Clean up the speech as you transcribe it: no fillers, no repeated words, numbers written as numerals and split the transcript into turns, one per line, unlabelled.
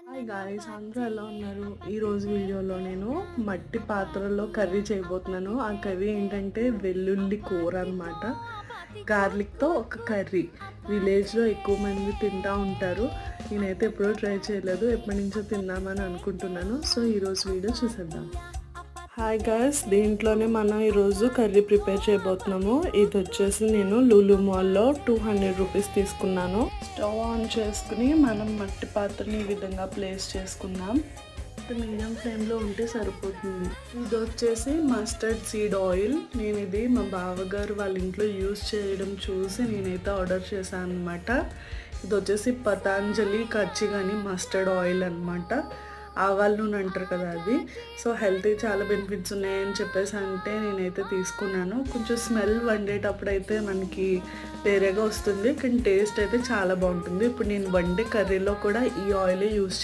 Hi guys, అందరూ ఎలా ఉన్నారు? ఈరోజు వీడియోలో నేను మట్టి పాత్రలో కర్రీ చేయబోతున్నాను. ఆ కర్రీ ఏంటంటే వెల్లుల్లి కూర అనమాట. గార్లిక్తో ఒక కర్రీ. విలేజ్లో ఎక్కువ మంది తింటూ ఉంటారు. నేనైతే ఎప్పుడూ ట్రై చేయలేదు, ఎప్పటి నుంచో తిందామని అనుకుంటున్నాను. సో ఈరోజు వీడియో చూసేద్దాం. హాయ్ గాయ్స్, దీంట్లోనే మనం ఈరోజు కర్రీ ప్రిపేర్ చేయబోతున్నాము. ఇది వచ్చేసి నేను లూలు మాల్లో 200 రూపీస్ తీసుకున్నాను. స్టవ్ ఆన్ చేసుకుని మనం మట్టి పాత్రని ఈ విధంగా ప్లేస్ చేసుకుందాం. మీడియం ఫ్లేమ్లో ఉంటే సరిపోతుంది. ఇది వచ్చేసి మస్టర్డ్ సీడ్ ఆయిల్. నేను ఇది మా బావగారు వాళ్ళ ఇంట్లో యూజ్ చేయడం చూసి నేనైతే ఆర్డర్ చేశాను అనమాట. ఇది వచ్చేసి పతాంజలి కచ్చిగాని మస్టర్డ్ ఆయిల్ అనమాట. ఆవాల నూనె అంటారు కదా అది. సో హెల్తీ చాలా బెనిఫిట్స్ ఉన్నాయని చెప్పేసి అంటే నేనైతే తీసుకున్నాను. కొంచెం స్మెల్ వండేటప్పుడు అయితే మనకి వేరేగా వస్తుంది, కానీ టేస్ట్ అయితే చాలా బాగుంటుంది. ఇప్పుడు నేను వండే కర్రీలో కూడా ఈ ఆయిలే యూజ్